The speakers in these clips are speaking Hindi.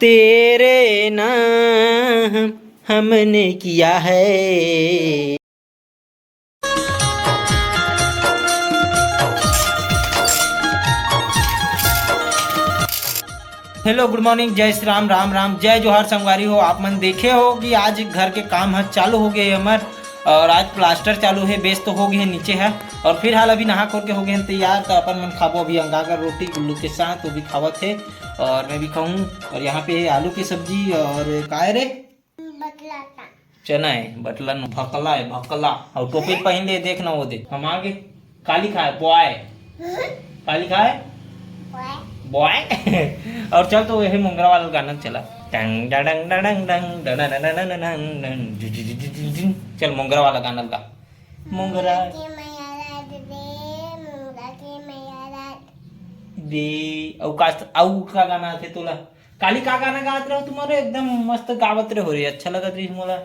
तेरे नाम हमने किया है। हेलो गुड मॉर्निंग, जय श्री राम, राम राम, जय जोहार संगवारी हो। आप मन देखे हो कि आज घर के काम है चालू हो गए हमार, और आज प्लास्टर चालू है, बेस तो हो गए है नीचे है, और फिर हाल अभी नहा खोल के हो गए हैं तैयार। तो अपन मन खाबो अभी अंगा कर रोटी गुल्लू के साथ, वो भी खावत है और मैं भी खाऊं। और यहाँ पे आलू की सब्जी और काय रे चना है, बटलन भकला है, भकला। और टोपी पहन ले, देखना वो देख हम आगे काली खाए बॉय, काली खाए बॉय। और चल तो वही मुंगरा वाला गाना चला, डंग डंग डंग डंग डंग। चल मुंगरा वाला गाना गा, मुंगरा दे। औ का गाना थे तोला काली का गाना गात रहो तुम्हारे, एकदम मस्त गावत रहे हो रे, अच्छा लगत रही मोला।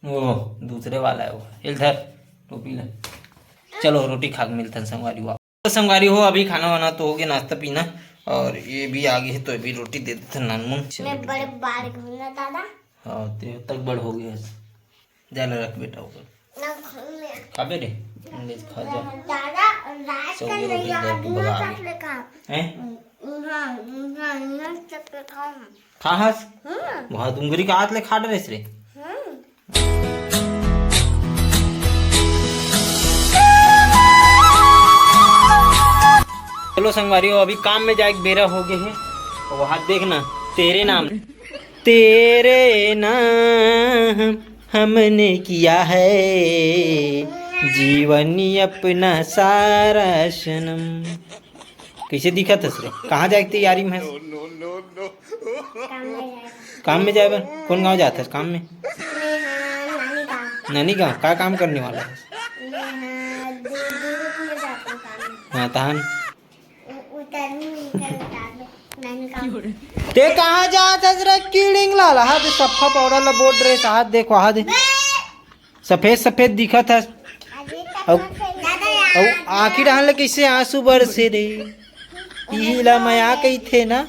वो दूसरे वाला है वो, इधर टोपी ला। चलो रोटी खा के मिलते हैं संगवारी हुआ। तो संगवारी हो अभी खाना वाना तो हो गया, नाश्ता पीना, और ये भी आगे है तो ये भी रोटी दे देते नानमुन। मैं बड़े बाल घूमना दादा। हाँ तेरे तक बड़ हो गया, जाल रख बेटा ऊपर खा बेटे, खा जा दादा। रात का नहीं याद हैं खा हस वहां डुंगरी का हाथ ले खा डरे रे। चलो संगवारी हो अभी काम में जाए बेरा हो गए हैं, और वहां देखना तेरे नाम हमने किया है, जीवनी अपना सारा सनम। कैसे दिखा था रे, कहाँ जाए तैयारी में? काम में जाए बर कौन गाँव जाता है काम में? नानी गाँव का काम करने वाला है? हाँ तहन ते कहाँ जाता है? कीड़िंग लाला हाथ सफा पाउडर ला बोर्ड रे, हाथ देखो हाथ सफेद सफेद दिखत है, और आखिर डाल कैसे आंसू बरसे रे, पीला मया कही थे ना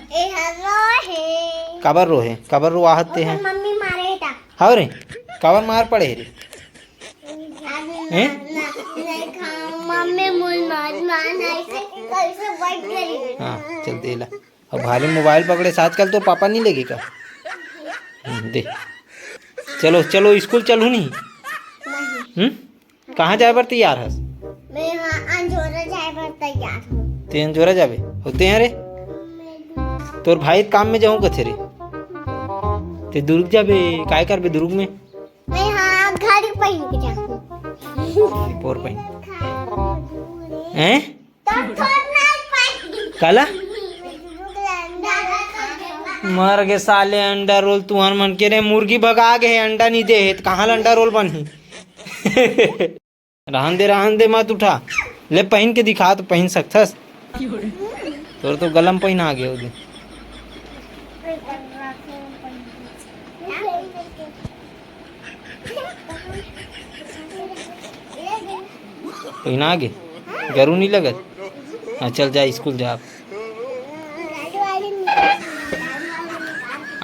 कबर रो है, कबर रो आहते हैं हाँ रे, कबर मार पड़े रे हाँ चल दे ला। अब भारी मोबाइल पकड़े आजकल तो पापा नहीं लेगी का दे। चलो चलो स्कूल चलू नहीं? कहाँ जाए पर तैयार है? मैं अंजोरा जाए पर तैयार हूँ। ते अंजोरा जाबे होते हैं रे? तोर भाई काम में जाऊँ कथे रे? ते दुर्ग जाबे काय करबे दुर्ग में? मैं हाँ घड़ी पहन के जाऊँ। पोर पहन हैं? काला मर गए साले, अंडा रोल तुहर मन के रे, मुर्गी भगा गए अंडा नहीं दे तो कहाँ अंडा रोल बनी। रहन दे मत उठा, ले पहन के दिखा तो पहन सकथस, तोर तो गलम पहन आ गया उधर। पहन आ गए गरू नहीं लगत। हाँ चल जा स्कूल जा।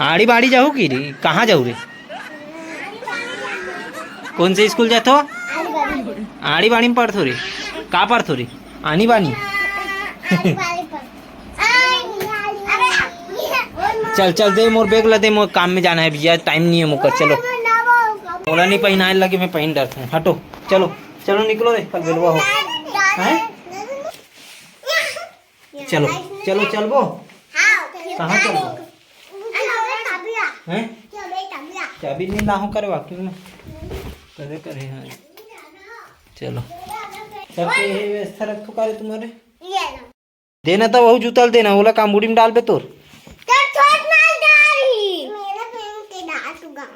आड़ी बाड़ी जाओ की रे, कहाँ जाऊ रे? कौन से स्कूल जाते हो? आड़ी बाड़ी में पढ़तो रे, का पढ़तो रे? आनी बानी। चल चल दे मोर बैग ला दे, मोर काम में जाना है भैया, टाइम नहीं है मुकर। चलो मोला नहीं पहनाए लगे, मैं पहन डरता हूँ। हटो चलो चलो निकलो रे, कल बेलवा हो हैं? चलो चलो चलबो कहाँ चलबो हैं? चाबी नहीं लाहू करे वाकई में करे करे हाँ। चलो सबके व्यवस्था रखो करे तुम्हारे देना तो वही जूतल देना, बोला कामबुड़ी में डाल बे तोर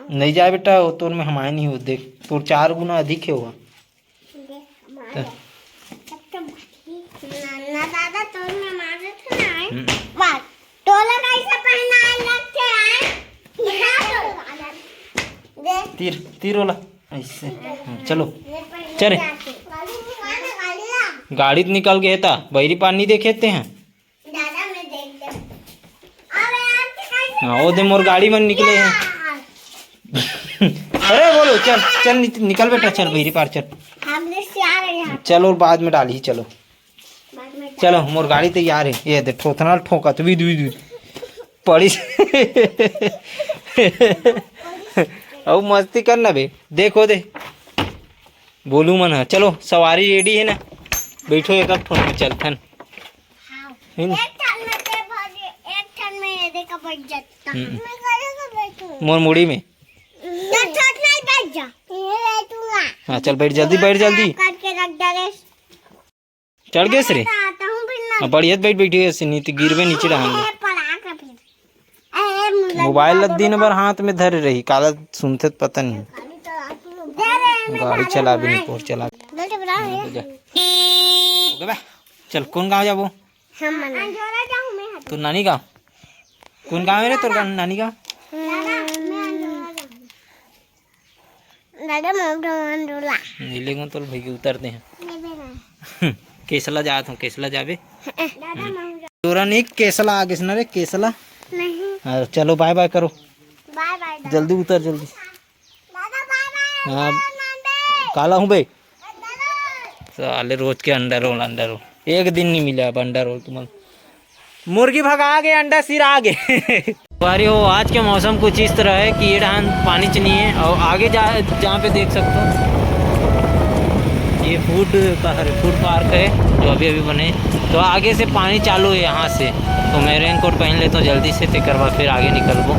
नहीं जाए बेटा, वो तोर में हमारे नहीं हो, देख तोर 4 गुना अधिक है हुआ। तीर तीर वाला ऐसे चलो चले गाड़ी तो निकल गए था, बहरी पानी देखे थे हैं हाँ वो दे मोर गाड़ी में निकले हैं। अरे बोलो चल चल निकल बेटा, चल बहरी पार चल। चल और बाद में डाली चलो। चलो मोर गाड़ी तैयार है। ये देख ठोथना ठोका तो भी पड़ी। अब मस्ती करना बे, देखो दे बोलू मन है। चलो सवारी रेडी है ना, बैठो एक ठोन में चल थन। मोर मुड़ी में हाँ चल बैठ जल्दी, बैठ जल्दी। चढ़ गए रे बढ़िया बैठ बैठी ऐसे, नहीं तो गिरवे नीचे रहेंगे। मोबाइल दिन भर हाथ में धरे रही, काला सुनते पता नहीं। गाड़ी चला भी नहीं पोर चला। चल कौन गाँव जाबो? तो नानी गाँव कौन गाँव है रे तोर नानी गाँव? नीले को तो भाई उतरते हैं। केसला जात हूँ, केसला जाबे तोरा नहीं केसला आगे से रे केसला नहीं। चलो बाय बाय करो, बाय बाय जल्दी उतर जल्दी। हाँ काला हूँ भाई साले रोज के अंडा रोल एक दिन नहीं मिला अब अंडा रोल। तुम मुर्गी भगा गए अंडा सिर आ गए। बारी हो आज के मौसम कुछ इस तरह है कि ये डहान पानी च नहीं है, और आगे जहाँ पे देख सकते हो ये फूड पार्क है जो अभी अभी बने। तो आगे से पानी चालू है यहाँ से, तो मैं रेन कोट पहन लेता हूँ जल्दी से, ते करवा फिर आगे निकल गो।